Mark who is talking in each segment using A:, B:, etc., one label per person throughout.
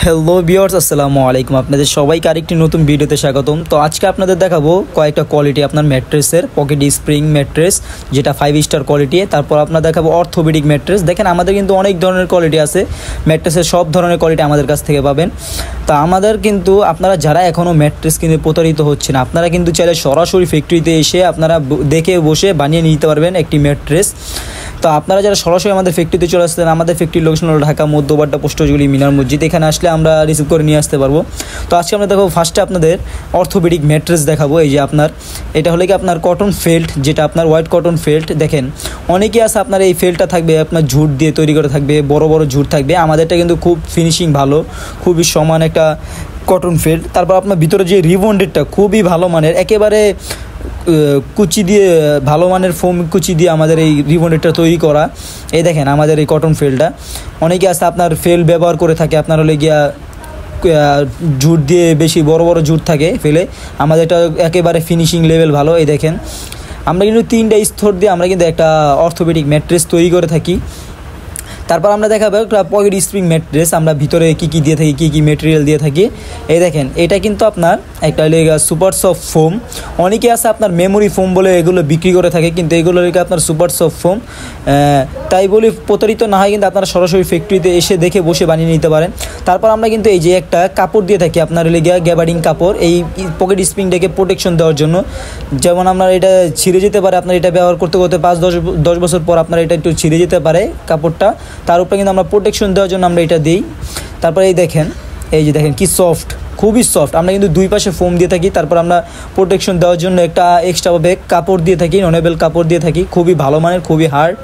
A: Hello viewers, আসসালামু আলাইকুম। আপনাদের সবাইকে আরেকটি নতুন ভিডিওতে স্বাগতম। তো আজকে আপনাদের দেখাবো কয়েকটা কোয়ালিটি আপনার ম্যাট্রেসের, পকেট স্প্রিং ম্যাট্রেস যেটা 5 স্টার কোয়ালিটি। তারপর আপনার দেখাবো অর্থোপেডিক ম্যাট্রেস। দেখেন আমাদের কিন্তু অনেক ধরনের কোয়ালিটি আছে, ম্যাট্রেসের সব ধরনের কোয়ালিটি আমাদের কাছ থেকে পাবেন। তো আমাদের কিন্তু আপনারা যারা এখনও ম্যাট্রেস কিনে প্রতারিত হচ্ছেন, আপনারা কিন্তু চাইলে সরাসরি ফ্যাক্টরিতে এসে আপনারা দেখে বসে বানিয়ে নিতে পারবেন একটি ম্যাট্রেস। তো আপনারা যারা সরাসরি আমাদের ফ্যাক্টরিতে চলে আসতেন, আমাদের ফ্যাক্টরির লোকেশন হলো ঢাকা মধ্যবাড্ডা পোস্টজুলি মিনার মসজিদ। এখানে আসলে আমরা রিসিভ করে নিয়ে আসতে পারবো। তো আজকে আমরা দেখো ফার্স্টে আপনাদের অর্থোপেডিক ম্যাট্রেস দেখাবো। এই যে আপনার এটা হলো কি আপনার কটন ফেল্ট, যেটা আপনার হোয়াইট কটন ফেল্ট। দেখেন অনেকে আছে আপনার এই ফেল্টটা থাকবে আপনার ঝুট দিয়ে তৈরি করে থাকবে, বড় বড় ঝুট থাকবে। আমাদেরটা কিন্তু খুব ফিনিশিং ভালো, খুবই সমান একটা কটন ফেল্ট। তারপর আপনার ভিতরে যে রিবন্ডেডটা খুবই ভালো মানের, একেবারে কুচি দিয়ে ভালো মানের ফোম কুচি দিয়ে আমাদের এই রিবন্ডেডটা তৈরি করা। এই দেখেন আমাদের এই কটন ফেলটা, অনেকে আছে আপনার ফেল ব্যবহার করে থাকে আপনার হলে গিয়া জুট দিয়ে, বেশি বড় বড় জুট থাকে ফেলে। আমাদের এটা একেবারে ফিনিশিং লেভেল ভালো। এই দেখেন আমরা কিন্তু 3টা স্তর দিয়ে আমরা কিন্তু একটা অর্থোপেডিক ম্যাট্রেস তৈরি করে থাকি। তারপর আমরা দেখাবো একটা পকেট স্প্রিং ম্যাট্রেস, আমরা ভিতরে কী দিয়ে থাকি, কী মেটেরিয়াল দিয়ে থাকি। এই দেখেন এটা কিন্তু আপনার একটা সুপার সফট ফোম। অনেকে আছে আপনার মেমোরি ফোম বলে এগুলো বিক্রি করে থাকে, কিন্তু এগুলো আপনার সুপার সফট ফোম। তাই বলে প্রতারিত না হয়, কিন্তু আপনারা সরাসরি ফ্যাক্টরিতে এসে দেখে বসে বানিয়ে নিতে পারেন। তারপর আমরা কিন্তু এই যে একটা কাপড় দিয়ে থাকি আপনার গ্যাবার্ডিং কাপড়, এই পকেট স্প্রিংটাকে প্রোটেকশন দেওয়ার জন্য। যেমন আপনার এটা ছিঁড়ে যেতে পারে, আপনার এটা ব্যবহার করতে করতে 5-10 বছর পর আপনার এটা একটু ছিঁড়ে যেতে পারে কাপড়টা, তার উপরে কিন্তু আমরা প্রোটেকশন দেওয়ার জন্য আমরা এটা দিই। তারপরে এই দেখেন, এই যে দেখেন কি সফট, খুবই সফট। আমরা কিন্তু দুই পাশে ফোম দিয়ে থাকি। তারপর আমরা প্রোটেকশন দেওয়ার জন্য একটা এক্সট্রা কাপড় দিয়ে থাকি, ননেবেল কাপড় দিয়ে থাকি, খুবই ভালো মানের, খুবই হার্ড।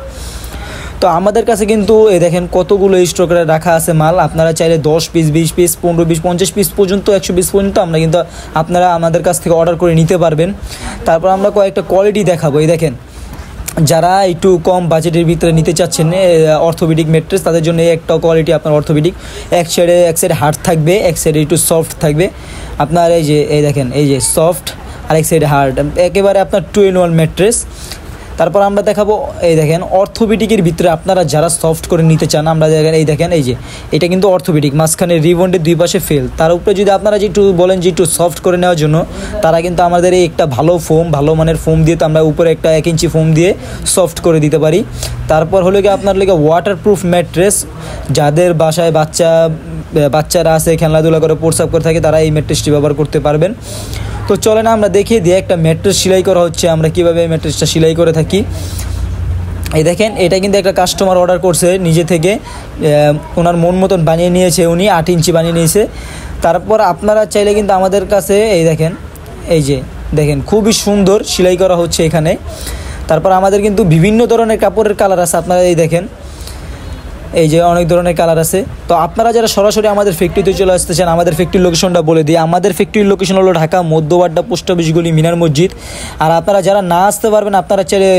A: তো আমাদের কাছে কিন্তু এই দেখেন কতগুলো স্টক করে রাখা আছে মাল। আপনারা চাইলে 10 পিস, 20 পিস, 15 পিস, 50 পিস পর্যন্ত, 100 পিস পর্যন্ত আমরা কিন্তু আপনারা আমাদের কাছ থেকে অর্ডার করে নিতে পারবেন। তারপর আমরা কয়েকটা কোয়ালিটি দেখাবো। এই দেখেন যারা একটু কম বাজেটের ভিতরে নিতে চাচ্ছেন অর্থোপেডিক ম্যাট্রেস, তাদের জন্য একটা কোয়ালিটি আপনার অর্থোপেডিক। এক সাইডে হার্ড থাকবে, এক সাইডে একটু সফট থাকবে আপনার। এই দেখেন এই যে সফট, আর এক সাইডে হার্ড, একেবারে আপনার 2-in-1 ম্যাট্রেস। তারপর আমরা দেখাবো এই দেখেন অর্থোপেডিকের ভিতরে আপনারা যারা সফট করে নিতে চান, আমরা দেখেন এই দেখেন এই যে এটা কিন্তু অর্থোপেডিক, মাঝখানে রিবন্ডের দুই পাশে ফেল। তার উপরে যদি আপনারা যে একটু বলেন যে একটু সফট করে নেওয়ার জন্য, তারা কিন্তু আমাদের এই একটা ভালো ফোম, ভালো মানের ফোম দিয়ে তো আমরা উপরে একটা 1 ইঞ্চি ফোম দিয়ে সফট করে দিতে পারি। তারপর হলো কি আপনার ওয়াটারপ্রুফ ম্যাট্রেস, যাদের বাসায় বাচ্চারা আছে খেলাধুলা করে প্রস্রাব করে থাকে, তারা এই ম্যাট্রেসটি ব্যবহার করতে পারবেন। তো চলে না আমরা দেখিয়ে দিয়ে একটা ম্যাট্রেস সেলাই করা হচ্ছে, আমরা কীভাবে এই ম্যাট্রেসটা সেলাই করে থাকি। এই দেখেন এটা কিন্তু একটা কাস্টমার অর্ডার করছে নিজে থেকে, ওনার মন মতন বানিয়ে নিয়েছে, উনি 8 ইঞ্চি বানিয়ে নিয়েছে। তারপর আপনারা চাইলে কিন্তু আমাদের কাছে এই দেখেন এই যে দেখেন খুবই সুন্দর সেলাই করা হচ্ছে এখানে। তারপর আমাদের কিন্তু বিভিন্ন ধরনের কাপড়ের কালার আছে, আপনারা এই দেখেন এই যে অনেক ধরনের কালার আছে। তো আপনারা যারা সরাসরি আমাদের ফ্যাক্টরিতে চলে আসতে চান, আমাদের ফ্যাক্টরির লোকেশনটা বলে দিই। আমাদের ফ্যাক্টরির লোকেশন হলো ঢাকা মধ্যবাড্ডা পোস্ট অফিস গলি মিনার মসজিদ। আর আপনারা যারা না আসতে পারবেন, আপনারা চাইলে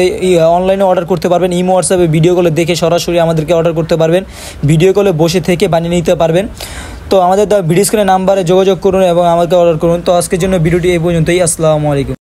A: অনলাইনে অর্ডার করতে পারবেন, ইমো হোয়াটসঅ্যাপে ভিডিও কলে দেখে সরাসরি আমাদেরকে অর্ডার করতে পারবেন, ভিডিও কলে বসে থেকে বানিয়ে নিতে পারবেন। তো আমাদের ভিডিও স্ক্রিনে নাম্বারে যোগাযোগ করুন এবং আমাকে অর্ডার করুন। তো আজকের জন্য ভিডিওটি এই পর্যন্তই। আসসালামু আলাইকুম।